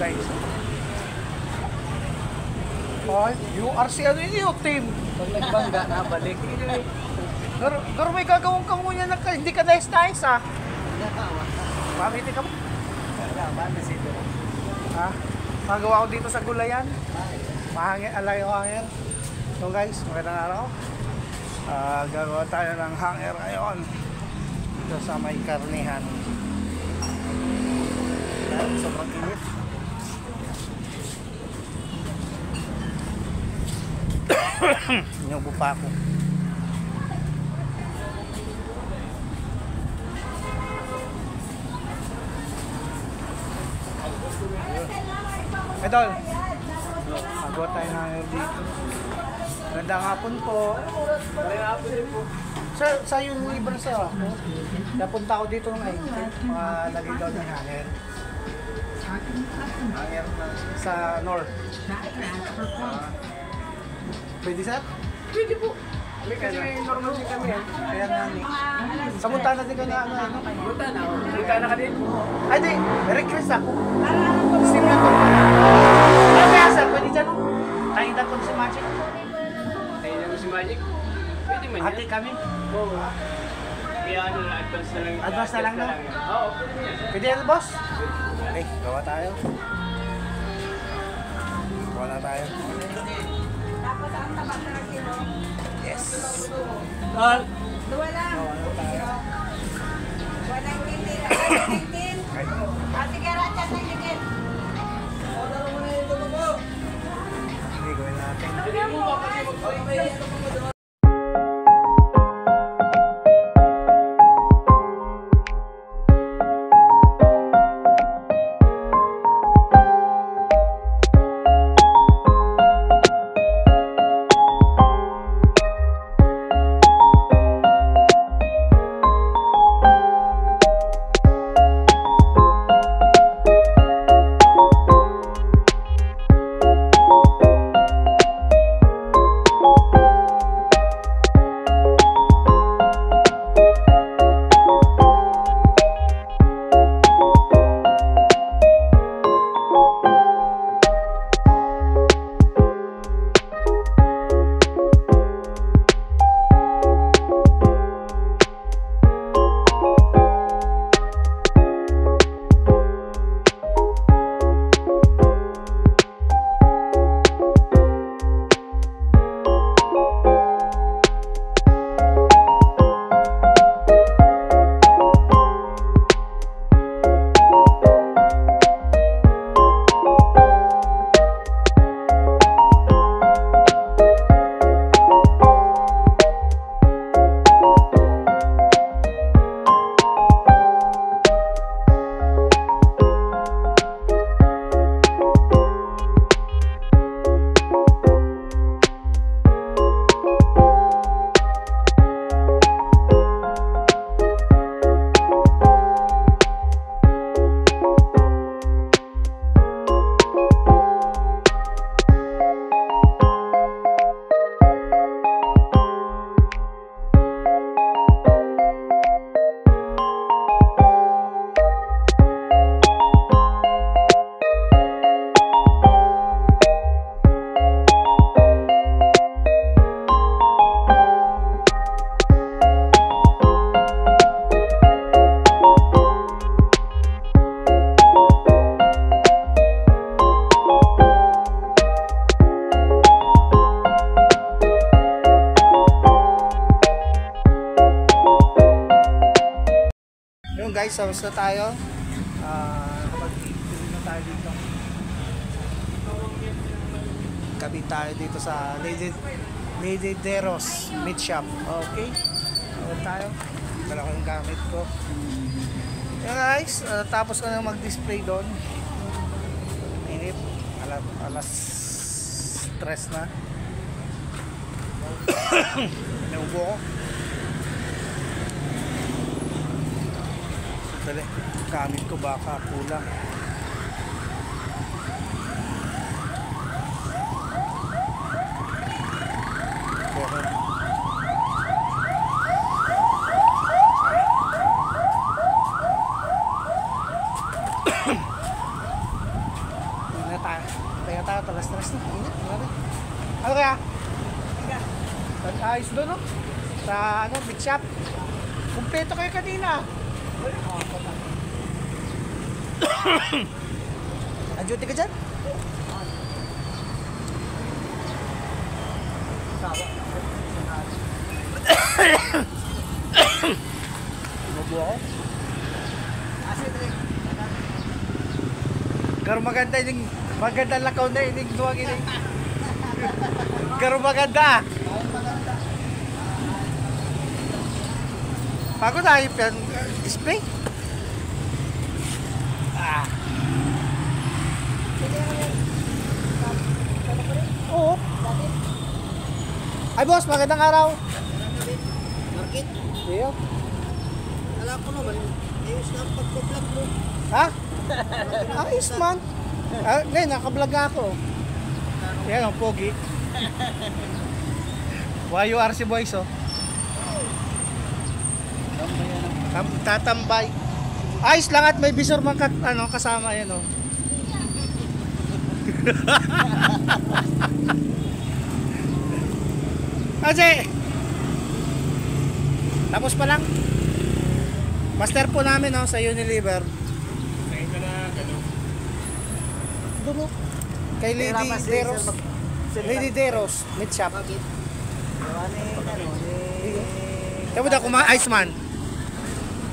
guys. Ay, URC ano yun yung team? Pag nagbangga, nabalik. Pero may gagawin kang mo yan, hindi ka dahis-dahis ah. Bakit ka mo? Ha? Magawa ko dito sa gulayan. Mahangin, alay ko hangin. So guys, magandang araw. Gagawa tayo ng hanger ngayon. Dito sa may karnihan. Yan, sobrang init. Inubo pa ako. Idol, magawa tayo ng hanger dito. Magandang hapon po. Magandang hapon din po. Sir, sa yung libre sa ako. Napunta ako dito ng lagay daw ng hanger. Hanger sa north. Pwede sir? Pwede po. Kasi normal din kami. Kaya nga ni. Sa Montana din ka na ano? Montana, oh. Montana ka din. Ay di, request ako. Simulator ko. Ano kaya sir? Pwede dyan no? Tayo ko si Magic. Tayo na si Magic. Pwede man yan. Hati kami. Oo. Kaya ano na, advance na lang. Advance na lang no? Oo, pwede yan. Pwede yan boss? Okay, gawa tayo. Gawa na tayo. Yes. Dua lang. Walang hindi. Ate Garacha sa higit. Hindi, gawin natin. Pwede mo ba kasi mag-play? Guys, tapos na tayo. Nakapag-video na tayo dito. Kabit tayo dito sa Lady Deros Meat Shop. Okay. Tapos tayo. Dala ko yung gamit ko. Yeah guys, tapos ko na mag-display doon. Init. Alas stress na. Naubo ko. Dali, gamit ko baka kulang. Ayos doon, no? Sa ano, meat shop. Kumpleto kayo kanina. Ang-duty ka dyan? Inubo ako. Pero maganda yung maganda lakaw na ining duwag ining. Pero maganda. Bago tayo yan display. Ah. Oo. Ay boss, magandang araw. Market, Iyo. alam ko naman, ayos na ang pagpa-vlog mo. Ha? Ayos man. Ah, ngayon, nakablog ako. Yan ang pogi. YURC boys, oh. Tatambay. Ayos lang at may visor man ano, kasama yan, oh. Kasi tapos pa lang. Master po namin, oh, sa Unilever. Ngayon ka na, gano'n. Dulo. Kay Lady Deros. Lady Deros, meat shop. Gawa ni, ano, ni... Tama daw, kuma Iceman.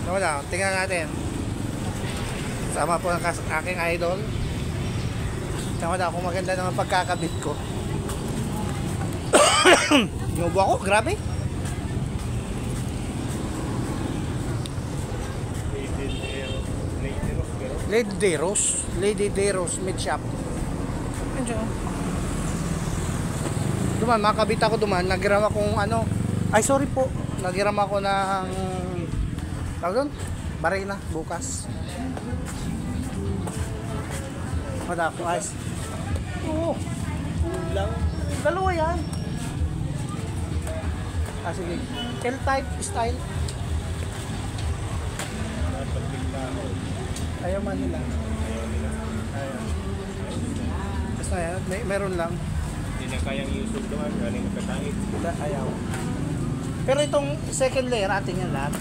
Tama daw, tingnan natin. Sama po ang aking idol. Tama daw, kung maganda naman pagkakabit ko. Inubo ako, grabe. Lady Deros meat shop. Andiyan. Duman, makabit ako duman, nagiram akong ano. Ay, sorry po. Nagiram ako ng tawag doon? Barena, bukas. Mada ako, ayos. Oo. lang. Dalawa yan. Ah, sige. L-type style. Ayaw man nila. Ayaw. Basta yan, meron lang. Hindi na kayang usog naman, galing magkatangit. Ayaw. Pero itong second layer, atin yan lahat.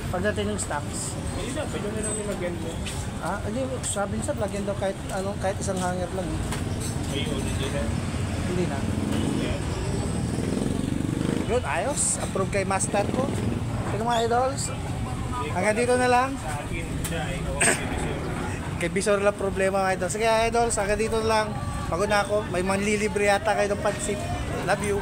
Pagdating ng stocks. Hindi na, pwede na lang nilagyan mo. Ah, hindi, sabi niya, lagyan daw kahit, ano, kahit isang hanger lang. Ay, hindi na. Hindi na. Yan. Good, ayos. Approve kay master ko. Ito mga idols. Hanggang dito na lang. Sa akin, siya ay awang division. Kay Bisor lang problema mga idols. Sige idols, hanggang dito na lang. Pagod na ako. May manlilibre yata kayo ng pansit. Love you.